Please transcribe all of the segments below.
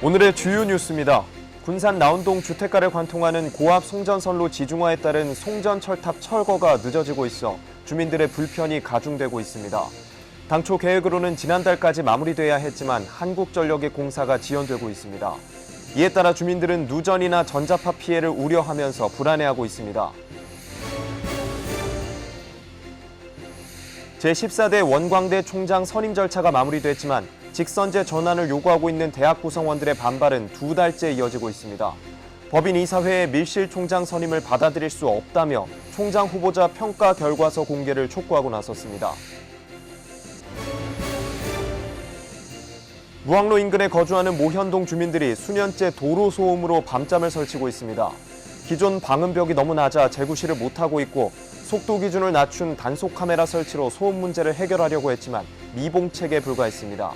오늘의 주요 뉴스입니다. 군산 나운동 주택가를 관통하는 고압 송전선로 지중화에 따른 송전철탑 철거가 늦어지고 있어 주민들의 불편이 가중되고 있습니다. 당초 계획으로는 지난달까지 마무리돼야 했지만 한국전력의 공사가 지연되고 있습니다. 이에 따라 주민들은 누전이나 전자파 피해를 우려하면서 불안해하고 있습니다. 제14대 원광대 총장 선임 절차가 마무리됐지만 직선제 전환을 요구하고 있는 대학 구성원들의 반발은 2달째 이어지고 있습니다. 법인이사회의 밀실 총장 선임을 받아들일 수 없다며 총장 후보자 평가 결과서 공개를 촉구하고 나섰습니다. 무학로 인근에 거주하는 모현동 주민들이 수년째 도로 소음으로 밤잠을 설치고 있습니다. 기존 방음벽이 너무 낮아 재구시를 못하고 있고 속도 기준을 낮춘 단속 카메라 설치로 소음 문제를 해결하려고 했지만 미봉책에 불과했습니다.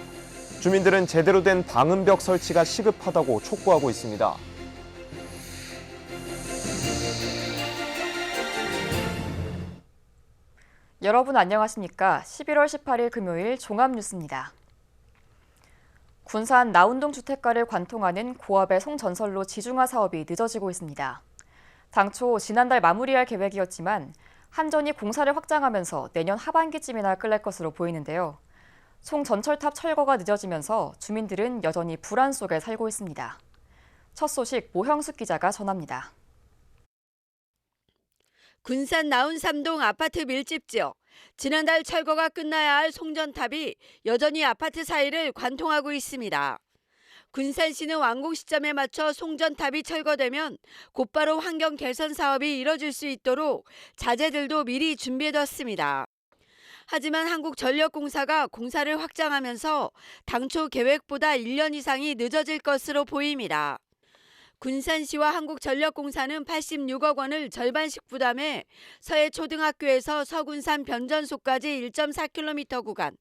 주민들은 제대로 된 방음벽 설치가 시급하다고 촉구하고 있습니다. 여러분 안녕하십니까? 11월 18일 금요일 종합뉴스입니다. 군산 나운동 주택가를 관통하는 고압의 송전선로 지중화 사업이 늦어지고 있습니다. 당초 지난달 마무리할 계획이었지만 한전이 공사를 확장하면서 내년 하반기쯤이나 끝날 것으로 보이는데요. 송전철탑 철거가 늦어지면서 주민들은 여전히 불안 속에 살고 있습니다. 첫 소식 모형숙 기자가 전합니다. 군산 나운삼동 아파트 밀집 지역. 지난달 철거가 끝나야 할 송전탑이 여전히 아파트 사이를 관통하고 있습니다. 군산시는 완공 시점에 맞춰 송전탑이 철거되면 곧바로 환경 개선 사업이 이뤄질 수 있도록 자재들도 미리 준비해뒀습니다. 하지만 한국전력공사가 공사를 확장하면서 당초 계획보다 1년 이상이 늦어질 것으로 보입니다. 군산시와 한국전력공사는 86억 원을 절반씩 부담해 서해초등학교에서 서군산 변전소까지 1.4km 구간,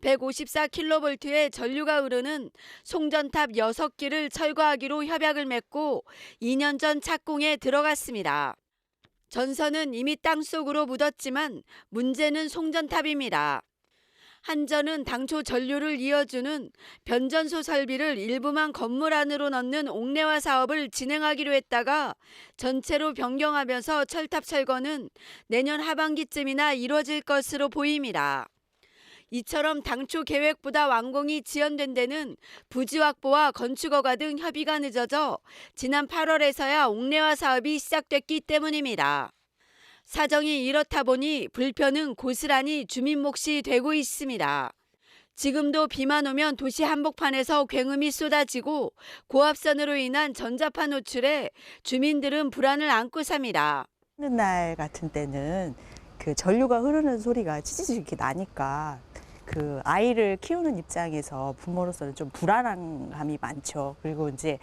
154kV의 전류가 흐르는 송전탑 6기를 철거하기로 협약을 맺고 2년 전 착공에 들어갔습니다. 전선은 이미 땅속으로 묻었지만 문제는 송전탑입니다. 한전은 당초 전류를 이어주는 변전소 설비를 일부만 건물 안으로 넣는 옥내화 사업을 진행하기로 했다가 전체로 변경하면서 철탑 철거는 내년 하반기쯤이나 이뤄질 것으로 보입니다. 이처럼 당초 계획보다 완공이 지연된 데는 부지 확보와 건축 허가 등 협의가 늦어져 지난 8월에서야 옥내화 사업이 시작됐기 때문입니다. 사정이 이렇다 보니 불편은 고스란히 주민 몫이 되고 있습니다. 지금도 비만 오면 도시 한복판에서 굉음이 쏟아지고 고압선으로 인한 전자파 노출에 주민들은 불안을 안고 삽니다. 어느 날 같은 때는 그 전류가 흐르는 소리가 찌찌직 이렇게 나니까 그 아이를 키우는 입장에서 부모로서는 좀 불안한 감이 많죠. 그리고 이제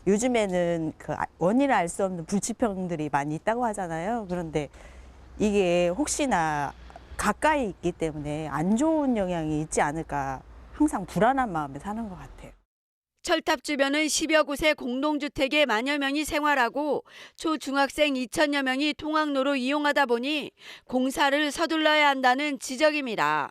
요즘에는 그 원인을 알 수 없는 불치병들이 많이 있다고 하잖아요. 그런데 이게 혹시나 가까이 있기 때문에 안 좋은 영향이 있지 않을까 항상 불안한 마음에 사는 것 같아요. 철탑 주변은 10여 곳의 공동주택에 만여 명이 생활하고 초중학생 2천여 명이 통학로로 이용하다 보니 공사를 서둘러야 한다는 지적입니다.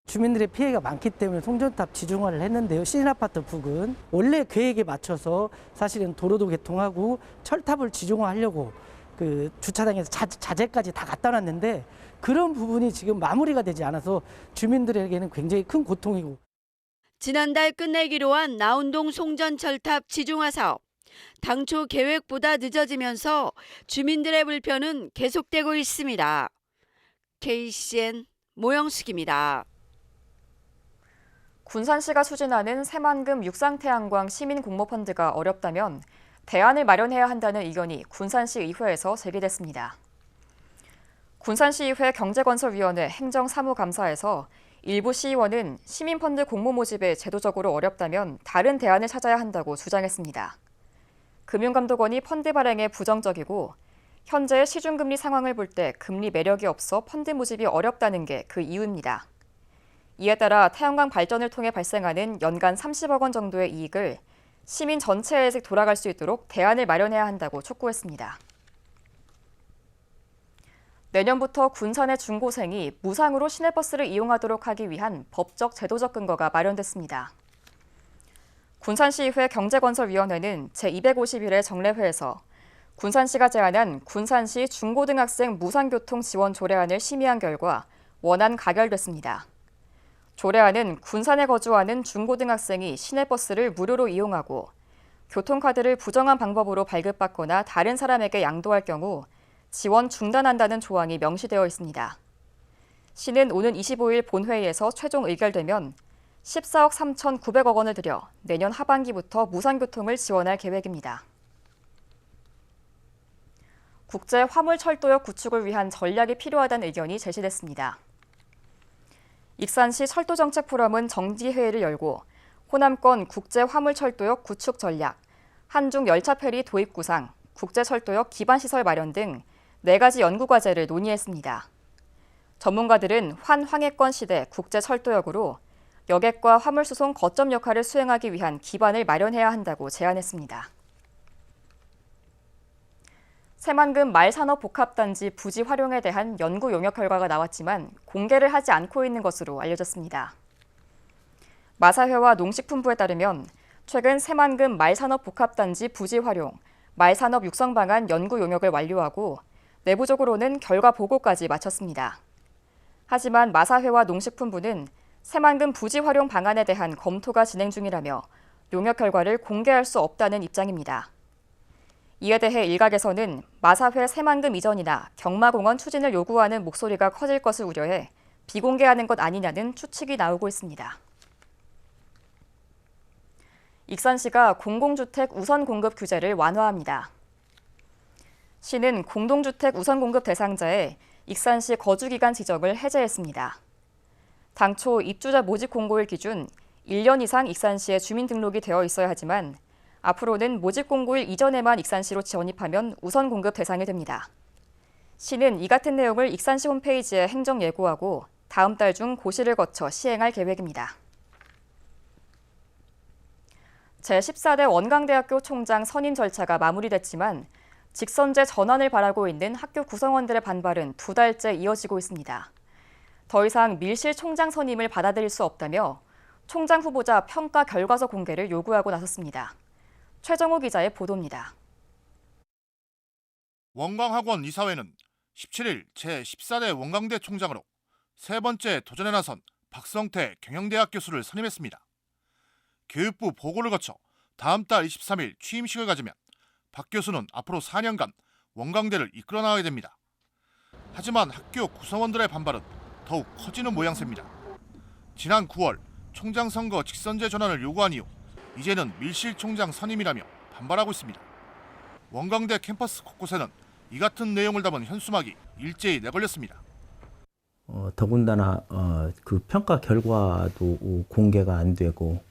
주민들의 피해가 많기 때문에 송전탑 지중화를 했는데요. 신아파트 부근 원래 계획에 맞춰서 사실은 도로도 개통하고 철탑을 지중화하려고 그 주차장에서 자재까지 다 갖다 놨는데 그런 부분이 지금 마무리가 되지 않아서 주민들에게는 굉장히 큰 고통이고. 지난달 끝내기로 한 나운동 송전철탑 지중화 사업. 당초 계획보다 늦어지면서 주민들의 불편은 계속되고 있습니다. KCN 모형숙입니다. 군산시가 추진하는 새만금 육상태양광 시민공모펀드가 어렵다면 대안을 마련해야 한다는 의견이 군산시 의회에서 제기됐습니다. 군산시의회 경제건설위원회 행정사무감사에서 일부 시의원은 시민펀드 공모 모집에 제도적으로 어렵다면 다른 대안을 찾아야 한다고 주장했습니다. 금융감독원이 펀드 발행에 부정적이고 현재의 시중금리 상황을 볼 때 금리 매력이 없어 펀드 모집이 어렵다는 게 그 이유입니다. 이에 따라 태양광 발전을 통해 발생하는 연간 30억 원 정도의 이익을 시민 전체에게 돌아갈 수 있도록 대안을 마련해야 한다고 촉구했습니다. 내년부터 군산의 중고생이 무상으로 시내버스를 이용하도록 하기 위한 법적 제도적 근거가 마련됐습니다. 군산시의회 경제건설위원회는 제251회 정례회에서 군산시가 제안한 군산시 중고등학생 무상교통 지원 조례안을 심의한 결과 원안 가결됐습니다. 조례안은 군산에 거주하는 중고등학생이 시내버스를 무료로 이용하고 교통카드를 부정한 방법으로 발급받거나 다른 사람에게 양도할 경우 지원 중단한다는 조항이 명시되어 있습니다. 시는 오는 25일 본회의에서 최종 의결되면 14억 3,900억 원을 들여 내년 하반기부터 무상교통을 지원할 계획입니다. 국제 화물철도역 구축을 위한 전략이 필요하다는 의견이 제시됐습니다. 익산시 철도정책 포럼은 정기회의를 열고 호남권 국제 화물철도역 구축 전략, 한중 열차 페리 도입 구상, 국제철도역 기반시설 마련 등 4가지 연구과제를 논의했습니다. 전문가들은 환황해권 시대 국제철도역으로 여객과 화물수송 거점 역할을 수행하기 위한 기반을 마련해야 한다고 제안했습니다. 새만금 말산업복합단지 부지 활용에 대한 연구 용역 결과가 나왔지만 공개를 하지 않고 있는 것으로 알려졌습니다. 마사회와 농식품부에 따르면 최근 새만금 말산업복합단지 부지 활용, 말산업 육성 방안 연구 용역을 완료하고 내부적으로는 결과 보고까지 마쳤습니다. 하지만 마사회와 농식품부는 새만금 부지 활용 방안에 대한 검토가 진행 중이라며 용역 결과를 공개할 수 없다는 입장입니다. 이에 대해 일각에서는 마사회 새만금 이전이나 경마공원 추진을 요구하는 목소리가 커질 것을 우려해 비공개하는 것 아니냐는 추측이 나오고 있습니다. 익산시가 공공주택 우선 공급 규제를 완화합니다. 시는 공동주택 우선 공급 대상자에 익산시 거주기간 지정을 해제했습니다. 당초 입주자 모집 공고일 기준 1년 이상 익산시에 주민등록이 되어 있어야 하지만 앞으로는 모집 공고일 이전에만 익산시로 전입하면 우선 공급 대상이 됩니다. 시는 이 같은 내용을 익산시 홈페이지에 행정 예고하고 다음 달 중 고시를 거쳐 시행할 계획입니다. 제14대 원광대학교 총장 선임 절차가 마무리됐지만 직선제 전환을 바라고 있는 학교 구성원들의 반발은 2달째 이어지고 있습니다. 더 이상 밀실 총장 선임을 받아들일 수 없다며 총장 후보자 평가 결과서 공개를 요구하고 나섰습니다. 최정호 기자의 보도입니다. 원광학원 이사회는 17일 제14대 원광대 총장으로 세 번째 도전에 나선 박성태 경영대학 교수를 선임했습니다. 교육부 보고를 거쳐 다음 달 23일 취임식을 가지면 박 교수는 앞으로 4년간 원광대를 이끌어 나가게 됩니다. 하지만 학교 구성원들의 반발은 더욱 커지는 모양새입니다. 지난 9월 총장 선거 직선제 전환을 요구한 이후 이제는 밀실 총장 선임이라며 반발하고 있습니다. 원광대 캠퍼스 곳곳에는 이 같은 내용을 담은 현수막이 일제히 내걸렸습니다. 더군다나 그 평가 결과도 공개가 안 되고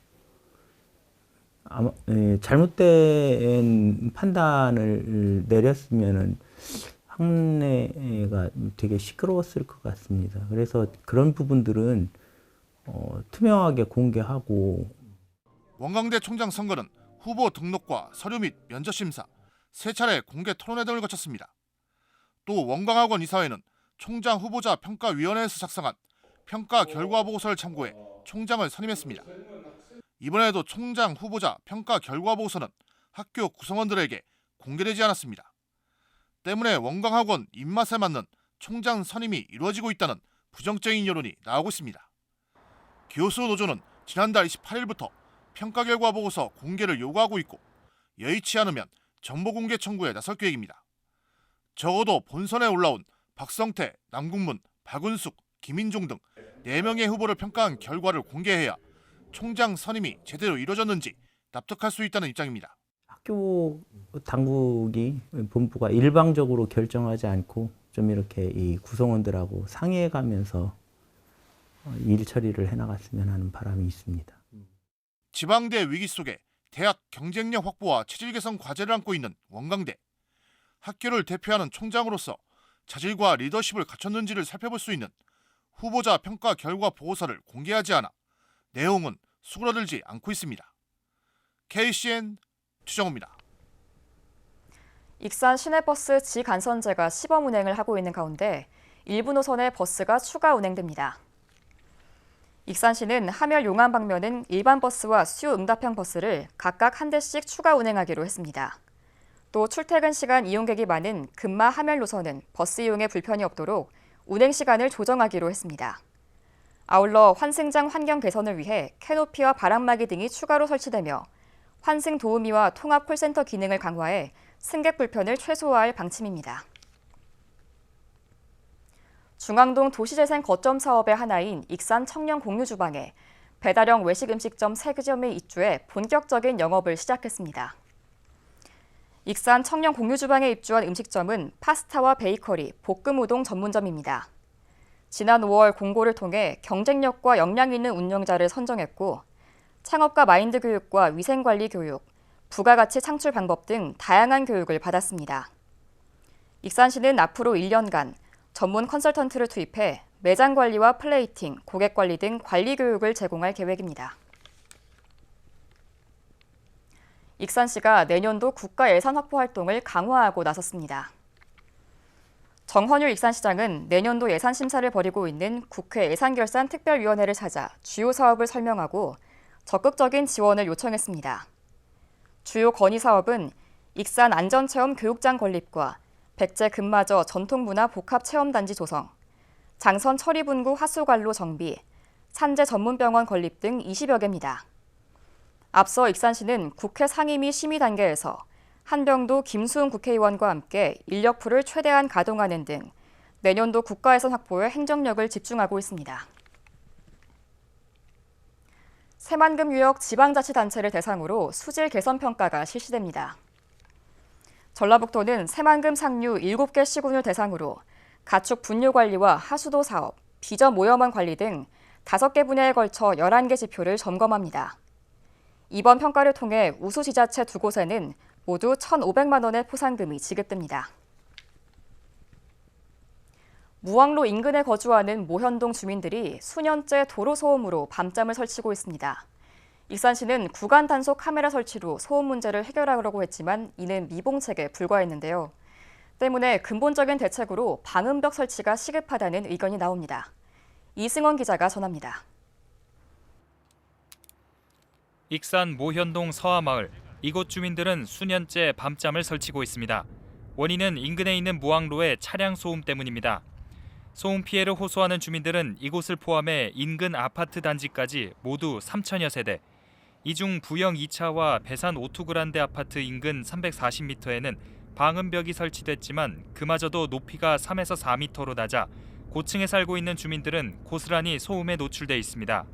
잘못된 판단을 내렸으면은 학내가 되게 시끄러웠을 것 같습니다. 그래서 그런 부분들은 투명하게 공개하고. 원광대 총장 선거는 후보 등록과 서류 및 면접 심사, 3차례 공개 토론회 등을 거쳤습니다. 또 원광학원 이사회는 총장 후보자 평가위원회에서 작성한 평가 결과 보고서를 참고해 총장을 선임했습니다. 이번에도 총장 후보자 평가 결과 보고서는 학교 구성원들에게 공개되지 않았습니다. 때문에 원광학원 입맛에 맞는 총장 선임이 이루어지고 있다는 부정적인 여론이 나오고 있습니다. 교수 노조는 지난달 28일부터 평가 결과 보고서 공개를 요구하고 있고 여의치 않으면 정보 공개 청구에 나설 계획입니다. 적어도 본선에 올라온 박성태, 남궁문, 박은숙, 김인종 등 4명의 후보를 평가한 결과를 공개해야 총장 선임이 제대로 이루어졌는지 납득할 수 있다는 입장입니다. 학교 당국이 본부가 일방적으로 결정하지 않고 좀 이렇게 이 구성원들하고 상의해가면서 일 처리를 해나갔으면 하는 바람이 있습니다. 지방대 위기 속에 대학 경쟁력 확보와 체질 개선 과제를 안고 있는 원광대. 학교를 대표하는 총장으로서 자질과 리더십을 갖췄는지를 살펴볼 수 있는 후보자 평가 결과 보고서를 공개하지 않아 내용은 수그러들지 않고 있습니다. KCN 최정호입니다. 익산 시내버스 지간선제가 시범 운행을 하고 있는 가운데 일부 노선의 버스가 추가 운행됩니다. 익산시는 하멸 용안 방면은 일반 버스와 수요 응답형 버스를 각각 한 대씩 추가 운행하기로 했습니다. 또 출퇴근 시간 이용객이 많은 금마 하멸 노선은 버스 이용에 불편이 없도록 운행 시간을 조정하기로 했습니다. 아울러 환승장 환경 개선을 위해 캐노피와 바람막이 등이 추가로 설치되며 환승 도우미와 통합 콜센터 기능을 강화해 승객 불편을 최소화할 방침입니다. 중앙동 도시재생 거점 사업의 하나인 익산 청년 공유주방에 배달형 외식 음식점 3개점이 입주해 본격적인 영업을 시작했습니다. 익산 청년 공유주방에 입주한 음식점은 파스타와 베이커리, 볶음 우동 전문점입니다. 지난 5월 공고를 통해 경쟁력과 역량 있는 운영자를 선정했고 창업가 마인드 교육과 위생관리 교육, 부가가치 창출 방법 등 다양한 교육을 받았습니다. 익산시는 앞으로 1년간 전문 컨설턴트를 투입해 매장 관리와 플레이팅, 고객 관리 등 관리 교육을 제공할 계획입니다. 익산시가 내년도 국가 예산 확보 활동을 강화하고 나섰습니다. 정헌율 익산시장은 내년도 예산 심사를 벌이고 있는 국회 예산결산특별위원회를 찾아 주요 사업을 설명하고 적극적인 지원을 요청했습니다. 주요 건의 사업은 익산 안전체험 교육장 건립과 백제 금마저 전통문화 복합체험단지 조성, 장선 처리분구 하수관로 정비, 산재 전문병원 건립 등 20여 개입니다. 앞서 익산시는 국회 상임위 심의 단계에서 한병도 김수흥 국회의원과 함께 인력풀을 최대한 가동하는 등 내년도 국가예산 확보에 행정력을 집중하고 있습니다. 새만금유역 지방자치단체를 대상으로 수질 개선 평가가 실시됩니다. 전라북도는 새만금 상류 7개 시군을 대상으로 가축 분뇨 관리와 하수도 사업, 비전 오염원 관리 등 5개 분야에 걸쳐 11개 지표를 점검합니다. 이번 평가를 통해 우수 지자체 2곳에는 모두 1,500만 원의 포상금이 지급됩니다. 무왕로 인근에 거주하는 모현동 주민들이 수년째 도로 소음으로 밤잠을 설치고 있습니다. 익산시는 구간 단속 카메라 설치로 소음 문제를 해결하려고 했지만 이는 미봉책에 불과했는데요. 때문에 근본적인 대책으로 방음벽 설치가 시급하다는 의견이 나옵니다. 이승원 기자가 전합니다. 익산 모현동 서하마을, 이곳 주민들은 수년째 밤잠을 설치고 있습니다. 원인은 인근에 있는 무왕로의 차량 소음 때문입니다. 소음 피해를 호소하는 주민들은 이곳을 포함해 인근 아파트 단지까지 모두 3천여 세대, 이 중 부영 2차와 배산 오투그란데 아파트 인근 340m에는 방음벽이 설치됐지만 그마저도 높이가 3에서 4m로 낮아 고층에 살고 있는 주민들은 고스란히 소음에 노출돼 있습니다.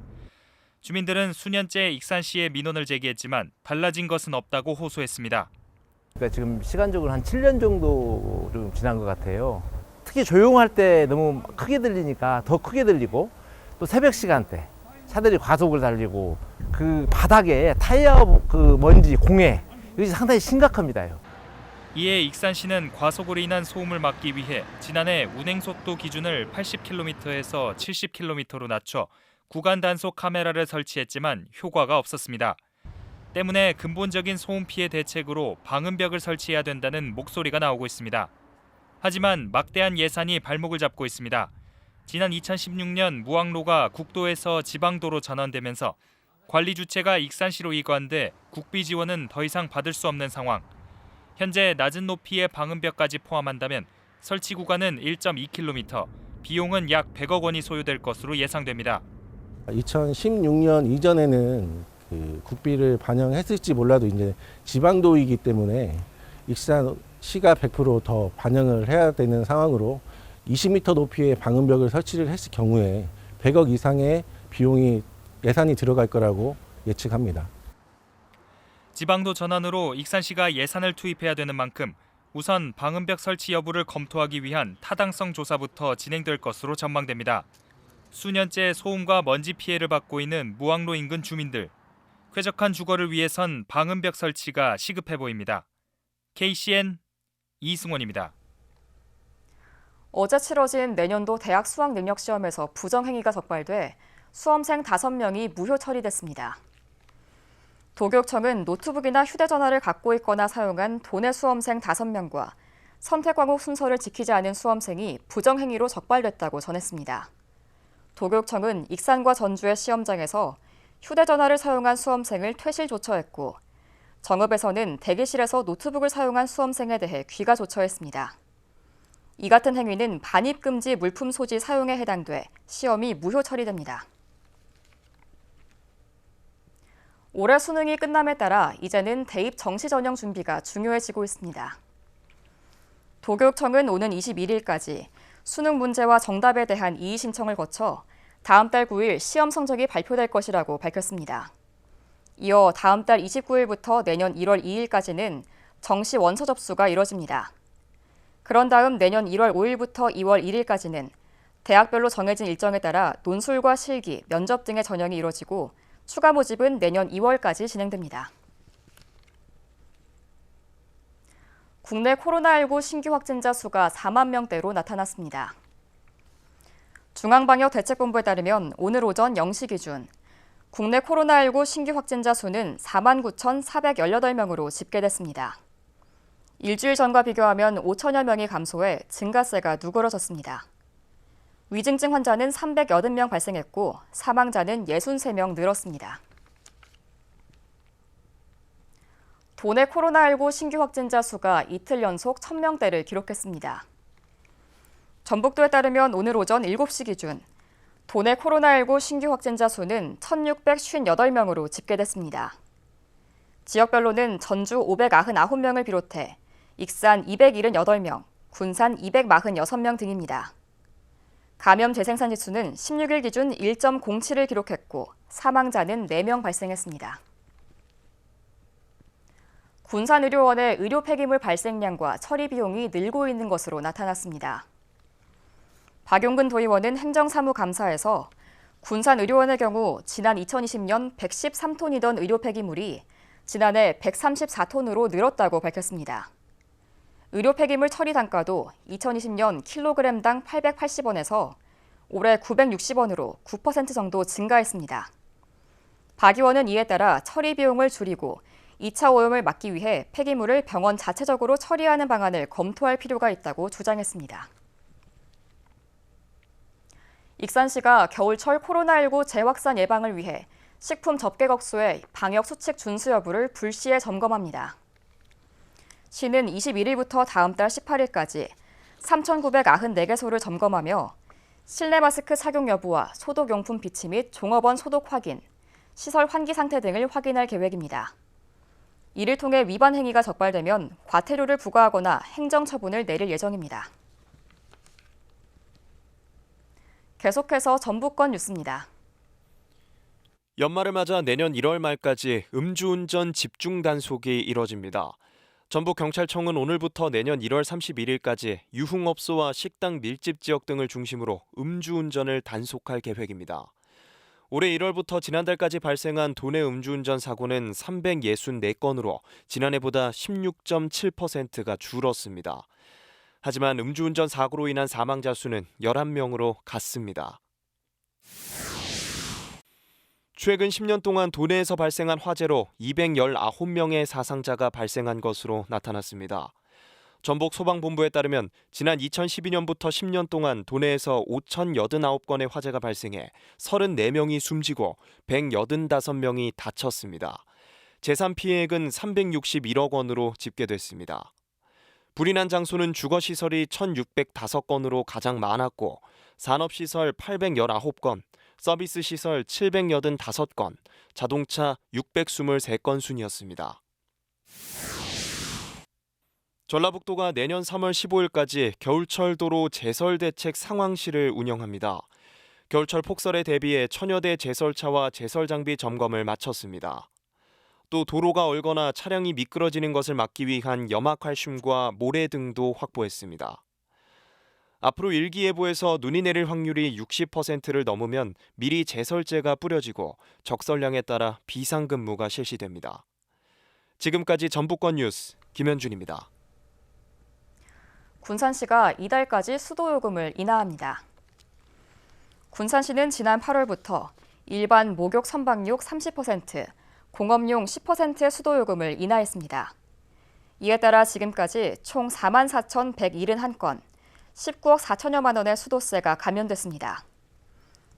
주민들은 수년째 익산시에 민원을 제기했지만 달라진 것은 없다고 호소했습니다. 그러니까 지금 시간적으로 한 7년 정도 좀 지난 것 같아요. 특히 조용할 때 너무 크게 들리니까 더 크게 들리고, 또 새벽 시간대 차들이 과속을 달리고 그 바닥에 타이어 그 먼지, 공해, 이것이 상당히 심각합니다. 이에 익산시는 과속으로 인한 소음을 막기 위해 지난해 운행속도 기준을 80km에서 70km로 낮춰 구간 단속 카메라를 설치했지만 효과가 없었습니다. 때문에 근본적인 소음 피해 대책으로 방음벽을 설치해야 된다는 목소리가 나오고 있습니다. 하지만 막대한 예산이 발목을 잡고 있습니다. 지난 2016년 무왕로가 국도에서 지방도로 전환되면서 관리 주체가 익산시로 이관돼 국비 지원은 더 이상 받을 수 없는 상황. 현재 낮은 높이의 방음벽까지 포함한다면 설치 구간은 1.2km, 비용은 약 100억 원이 소요될 것으로 예상됩니다. 2016년 이전에는 그 국비를 반영했을지 몰라도 이제 지방도이기 때문에 익산시가 100% 반영을 해야 되는 상황으로 20m 높이의 방음벽을 설치를 했을 경우에 100억 이상의 비용이 예산이 들어갈 거라고 예측합니다. 지방도 전환으로 익산시가 예산을 투입해야 되는 만큼 우선 방음벽 설치 여부를 검토하기 위한 타당성 조사부터 진행될 것으로 전망됩니다. 수년째 소음과 먼지 피해를 받고 있는 무왕로 인근 주민들. 쾌적한 주거를 위해선 방음벽 설치가 시급해 보입니다. KCN 이승원입니다. 어제 치러진 내년도 대학 수학 능력 시험에서 부정행위가 적발돼 수험생 5명이 무효 처리됐습니다. 도교육청은 노트북이나 휴대전화를 갖고 있거나 사용한 도내 수험생 5명과 선택 과목 순서를 지키지 않은 수험생이 부정행위로 적발됐다고 전했습니다. 도교육청은 익산과 전주의 시험장에서 휴대전화를 사용한 수험생을 퇴실 조처했고 정읍에서는 대기실에서 노트북을 사용한 수험생에 대해 귀가 조처했습니다. 이 같은 행위는 반입금지 물품 소지 사용에 해당돼 시험이 무효 처리됩니다. 올해 수능이 끝남에 따라 이제는 대입 정시 전형 준비가 중요해지고 있습니다. 도교육청은 오는 21일까지 수능 문제와 정답에 대한 이의 신청을 거쳐 다음 달 9일 시험 성적이 발표될 것이라고 밝혔습니다. 이어 다음 달 29일부터 내년 1월 2일까지는 정시 원서 접수가 이뤄집니다. 그런 다음 내년 1월 5일부터 2월 1일까지는 대학별로 정해진 일정에 따라 논술과 실기, 면접 등의 전형이 이뤄지고 추가 모집은 내년 2월까지 진행됩니다. 국내 코로나19 신규 확진자 수가 4만 명대로 나타났습니다. 중앙방역대책본부에 따르면 오늘 오전 0시 기준 국내 코로나19 신규 확진자 수는 4만 9,418명으로 집계됐습니다. 일주일 전과 비교하면 5천여 명이 감소해 증가세가 누그러졌습니다. 위중증 환자는 380명 발생했고 사망자는 63명 늘었습니다. 도내 코로나19 신규 확진자 수가 이틀 연속 1,000명대를 기록했습니다. 전북도에 따르면 오늘 오전 7시 기준 도내 코로나19 신규 확진자 수는 1,658명으로 집계됐습니다. 지역별로는 전주 599명을 비롯해 익산 278명, 군산 246명 등입니다. 감염 재생산 지수는 16일 기준 1.07을 기록했고 사망자는 4명 발생했습니다. 군산의료원의 의료 폐기물 발생량과 처리 비용이 늘고 있는 것으로 나타났습니다. 박용근 도의원은 행정사무감사에서 군산의료원의 경우 지난 2020년 113톤이던 의료 폐기물이 지난해 134톤으로 늘었다고 밝혔습니다. 의료 폐기물 처리 단가도 2020년 킬로그램당 880원에서 올해 960원으로 9% 정도 증가했습니다. 박 의원은 이에 따라 처리 비용을 줄이고 2차 오염을 막기 위해 폐기물을 병원 자체적으로 처리하는 방안을 검토할 필요가 있다고 주장했습니다. 익산시가 겨울철 코로나19 재확산 예방을 위해 식품 접객업소의 방역수칙 준수 여부를 불시에 점검합니다. 시는 21일부터 다음 달 18일까지 3,994개소를 점검하며 실내 마스크 착용 여부와 소독용품 비치 및 종업원 소독 확인, 시설 환기 상태 등을 확인할 계획입니다. 이를 통해 위반 행위가 적발되면 과태료를 부과하거나 행정처분을 내릴 예정입니다. 계속해서 전북권 뉴스입니다. 연말을 맞아 내년 1월 말까지 음주운전 집중 단속이 이뤄집니다. 전북경찰청은 오늘부터 내년 1월 31일까지 유흥업소와 식당 밀집 지역 등을 중심으로 음주운전을 단속할 계획입니다. 올해 1월부터 지난달까지 발생한 도내 음주운전 사고는 364건으로 지난해보다 16.7%가 줄었습니다. 하지만 음주운전 사고로 인한 사망자 수는 11명으로 같습니다. 최근 10년 동안 도내에서 발생한 화재로 219명의 사상자가 발생한 것으로 나타났습니다. 전북소방본부에 따르면 지난 2012년부터 10년 동안 도내에서 5,089건의 화재가 발생해 34명이 숨지고 185명이 다쳤습니다. 재산 피해액은 361억 원으로 집계됐습니다. 불이 난 장소는 주거시설이 1,605건으로 가장 많았고 산업시설 819건, 서비스시설 785건, 자동차 623건 순이었습니다. 전라북도가 내년 3월 15일까지 겨울철 도로 제설 대책 상황실을 운영합니다. 겨울철 폭설에 대비해 1000여 대 제설차와 제설 장비 점검을 마쳤습니다. 또 도로가 얼거나 차량이 미끄러지는 것을 막기 위한 염화칼슘과 모래 등도 확보했습니다. 앞으로 일기예보에서 눈이 내릴 확률이 60%를 넘으면 미리 제설제가 뿌려지고 적설량에 따라 비상근무가 실시됩니다. 지금까지 전북권 뉴스 김현준입니다. 군산시가 이달까지 수도요금을 인하합니다. 군산시는 지난 8월부터 일반 목욕 선박용 30%, 공업용 10%의 수도요금을 인하했습니다. 이에 따라 지금까지 총 44,171건, 19억 4천여만 원의 수도세가 감면됐습니다.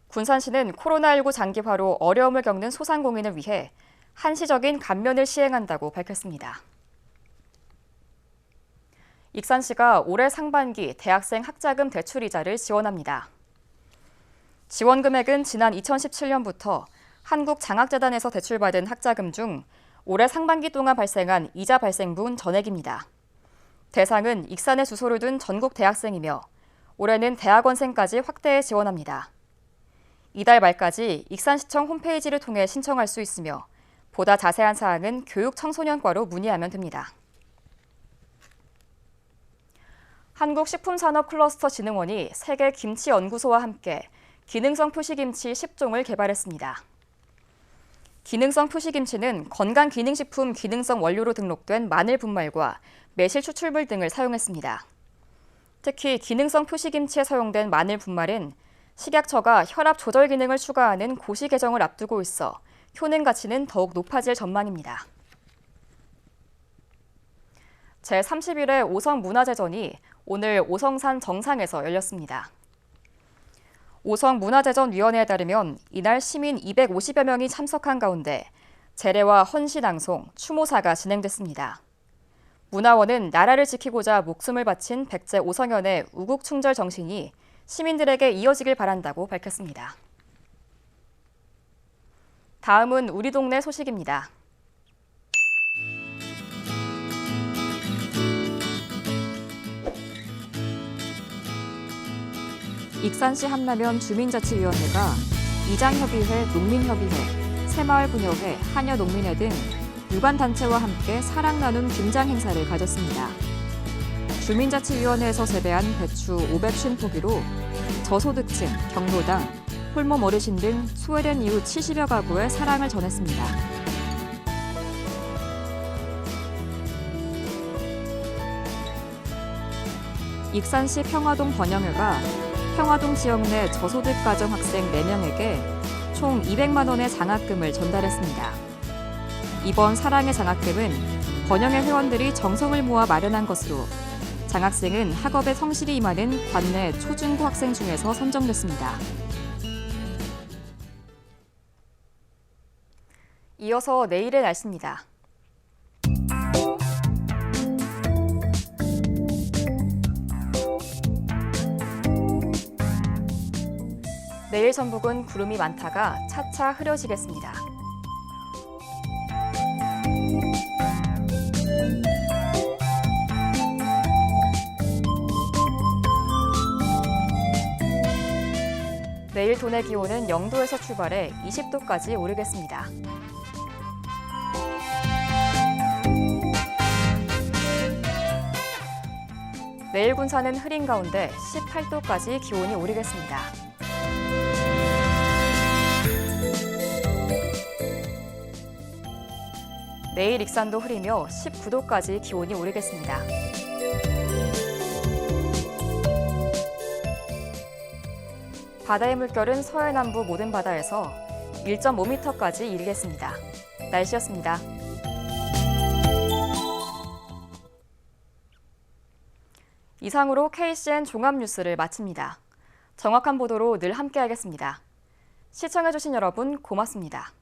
군산시는 코로나19 장기화로 어려움을 겪는 소상공인을 위해 한시적인 감면을 시행한다고 밝혔습니다. 익산시가 올해 상반기 대학생 학자금 대출 이자를 지원합니다. 지원 금액은 지난 2017년부터 한국장학재단에서 대출받은 학자금 중 올해 상반기 동안 발생한 이자 발생분 전액입니다. 대상은 익산에 주소를 둔 전국 대학생이며 올해는 대학원생까지 확대해 지원합니다. 이달 말까지 익산시청 홈페이지를 통해 신청할 수 있으며 보다 자세한 사항은 교육청소년과로 문의하면 됩니다. 한국식품산업클러스터진흥원이 세계 김치연구소와 함께 기능성 표시김치 10종을 개발했습니다. 기능성 표시김치는 건강기능식품 기능성 원료로 등록된 마늘 분말과 매실 추출물 등을 사용했습니다. 특히 기능성 표시김치에 사용된 마늘 분말은 식약처가 혈압 조절 기능을 추가하는 고시 개정을 앞두고 있어 효능 가치는 더욱 높아질 전망입니다. 제31회 오성문화제전이 오늘 오성산 정상에서 열렸습니다. 오성문화제전위원회에 따르면 이날 시민 250여 명이 참석한 가운데 제례와 헌시낭송, 추모사가 진행됐습니다. 문화원은 나라를 지키고자 목숨을 바친 백제 오성현의 우국충절 정신이 시민들에게 이어지길 바란다고 밝혔습니다. 다음은 우리 동네 소식입니다. 익산시 한라면 주민자치위원회가 이장협의회, 농민협의회, 새마을부녀회, 한여농민회 등 유관단체와 함께 사랑 나눔 김장 행사를 가졌습니다. 주민자치위원회에서 재배한 배추 550포기로 저소득층, 경로당, 홀몸 어르신 등 소외된 이웃 70여 가구에 사랑을 전했습니다. 익산시 평화동 번영회가 평화동 지역 내 저소득 가정 학생 4명에게 총 200만 원의 장학금을 전달했습니다. 이번 사랑의 장학금은 번영회 회원들이 정성을 모아 마련한 것으로 장학생은 학업에 성실히 임하는 관내 초중고 학생 중에서 선정됐습니다. 이어서 내일의 날씨입니다. 내일 전북은 구름이 많다가 차차 흐려지겠습니다. 내일 도내 기온은 0도에서 출발해 20도까지 오르겠습니다. 내일 군산은 흐린 가운데 18도까지 기온이 오르겠습니다. 내일 익산도 흐리며 19도까지 기온이 오르겠습니다. 바다의 물결은 서해 남부 모든 바다에서 1.5m까지 이르겠습니다. 날씨였습니다. 이상으로 KCN 종합뉴스를 마칩니다. 정확한 보도로 늘 함께하겠습니다. 시청해주신 여러분 고맙습니다.